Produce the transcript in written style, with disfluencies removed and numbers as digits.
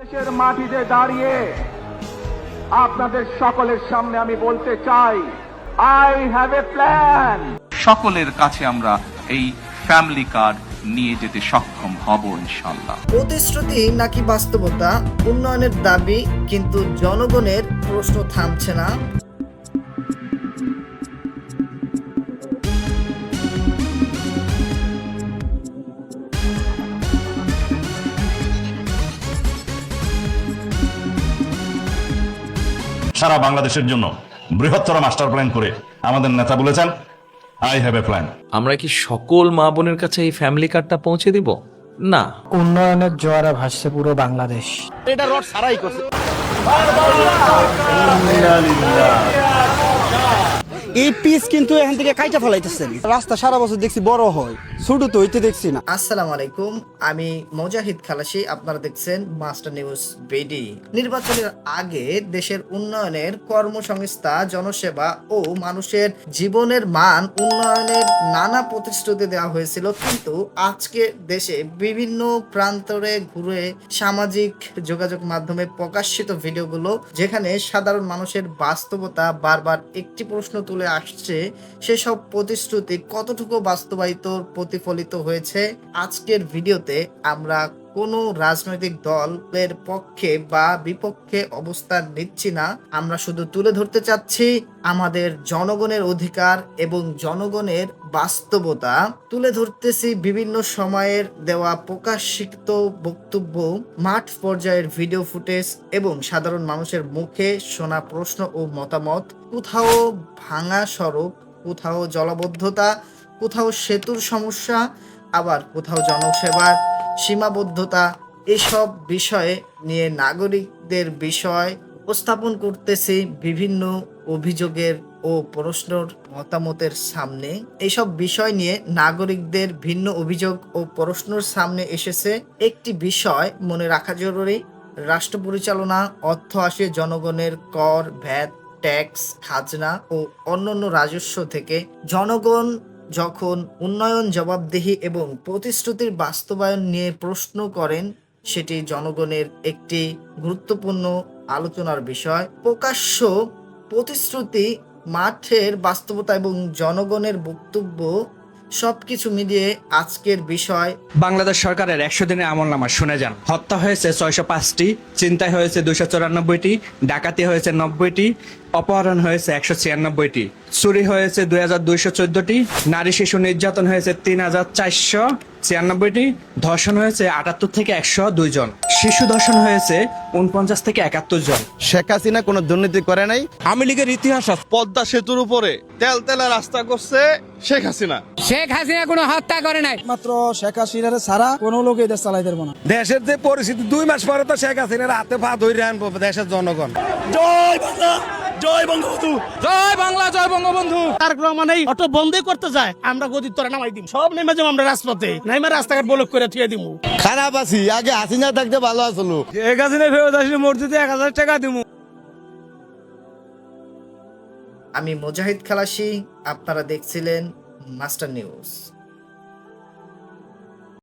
দেশের মাটিতে দাঁড়িয়ে আপনাদের সকলের সামনে আমি বলতে চাই, আই হ্যাভ এ প্ল্যান। সকলের কাছে আমরা এই ফ্যামিলি কার্ড নিয়ে যেতে সক্ষম হব ইনশাআল্লাহ। প্রতিশ্রুতি নাকি বাস্তবতা, উন্নয়নের দাবি কিন্তু জনগণের প্রশ্ন থামছে না। সারা বাংলাদেশের জন্য বৃহত্তর মাস্টার প্ল্যান করে আমাদের নেতা বলেছেন, আই হ্যাভ এ প্ল্যান। আমরা কি সকল মা বোনের কাছে এই ফ্যামিলি কার্ডটা পৌঁছে দিব? না। উন্নয়নের জোয়ারে ভাসছে পুরো বাংলাদেশ। এটা রড সারাই করছে। এই পিস কিন্তু এখান থেকে কাইটা ফেলাইতেছেন। রাস্তা সারা বছর দেখছি বড় হয়, ছোট তো হইতে দেখছি না। আসসালামু আলাইকুম, আমি মোজাহিদ খালাসি, আপনারা দেখছেন মাস্টার নিউজ বিডি। নির্বাচনের আগে দেশের উন্নয়নের, কর্মসংস্থা, জনসেবা ও মানুষের জীবনের মান উন্নয়নের নানা প্রতিশ্রুতি দেওয়া হয়েছিল, কিন্তু আজকে দেশে বিভিন্ন প্রান্তরে ঘুরে সামাজিক যোগাযোগ মাধ্যমে প্রকাশিত ভিডিওগুলো, যেখানে সাধারণ মানুষের বাস্তবতা বারবার একটি প্রশ্ন তুলে আসছে, সেসব প্রতিশ্রুতি কতটুকু বাস্তবায়িত প্রতিফলিত হয়েছে। আজকের ভিডিওতে আমরা কোনো রাজনৈতিক দলের পক্ষে বা বিপক্ষে অবস্থান নিচ্ছি না, আমরা শুধু তুলে ধরতে চাচ্ছি আমাদের জনগণের অধিকার এবং জনগণের বাস্তবতা। তুলে ধরতেছি বিভিন্ন সময়ের দেওয়া প্রকাশিত বক্তব্য, মাঠ পর্যায়ের ভিডিও ফুটেজ এবং সাধারণ মানুষের মুখে শোনা প্রশ্ন ও মতামত। কোথাও ভাঙা সড়ক, কোথাও জলাবদ্ধতা, কোথাও সেতুর সমস্যা, আবার কোথাও জনসেবার সীমাবদ্ধতা। এসব বিষয়ে নিয়ে নাগরিকদের বিষয় উপস্থাপন করতেছি বিভিন্ন অভিযোগের ও প্রশ্নের মতামতের সামনে। এইসব বিষয় নিয়ে নাগরিকদের ভিন্ন অভিযোগ ও প্রশ্নের সামনে এসেছে। একটি বিষয় মনে রাখা জরুরি, রাষ্ট্র পরিচালনা অর্থ আসে জনগণের কর, ভ্যাট, ট্যাক্স, খাজনা ও অন্যান্য রাজস্ব থেকে। জনগণ যখন উন্নয়ন, জবাবদিহি এবং প্রতিশ্রুতির বাস্তবায়ন নিয়ে প্রশ্ন করেন, সেটি জনগণের একটি গুরুত্বপূর্ণ আলোচনার বিষয়। প্রকাশ্য প্রতিশ্রুতি, মাঠের বাস্তবতা এবং জনগণের বক্তব্য সবকিছু মিলিয়ে আজকের বিষয়। বাংলাদেশ সরকারের 100 দিনের আমলনামা শুনে যান। হত্যা হয়েছে 605টি, চিন্তাই হয়েছে 294টি, ডাকাতি হয়েছে 90টি, অপহরণ হয়েছে 196টি, চুরি হয়েছে 2214টি, নারী শিশু নির্যাতন হয়েছে 3496টি, ধর্ষণ হয়েছে 78 থেকে 102 জন, শিশু ধর্ষণ হয়েছে 49 থেকে 71 জন। শেখ হাসিনা কোনো দুর্নীতি করে নাই। আওয়ামী লীগের ইতিহাস আছে। পদ্মা সেতুর উপরে তেল রাস্তা করছে শেখ হাসিনা। শেখ হাসিনা কোনো হত্যা করে নাই। মাত্র শেখ হাসিনার ছাড়া কোনো লোক এই দেশ চালাইতে পারবে না। দেশের যে পরিস্থিতি, 2 মাস পরে তো শেখ হাসিনার হাতে পা ধরে আনবো দেশের জনগণ। জয় বাংলা, জয় বঙ্গবন্ধু, জয় বাংলা, জয় বঙ্গবন্ধু। তারেক রহমান এই অটো বন্ধই করতে যায়, আমরা গদির তরে নামাই দিম। সব নেমে যাবো আমরা রাজপথে, নাইমা রাস্তাঘাট ব্লক করে থুয়ে দিমু। খারাপ আছি, আগে হাসিনা থাকতে ভালো আসলো। শেখ হাসিনা ফেরত আসলে মসজিদে 1000 টাকা দিমু। আমি মোজাহিদ খালাসি, আপনারা দেখছিলেন মাস্টার নিউজ।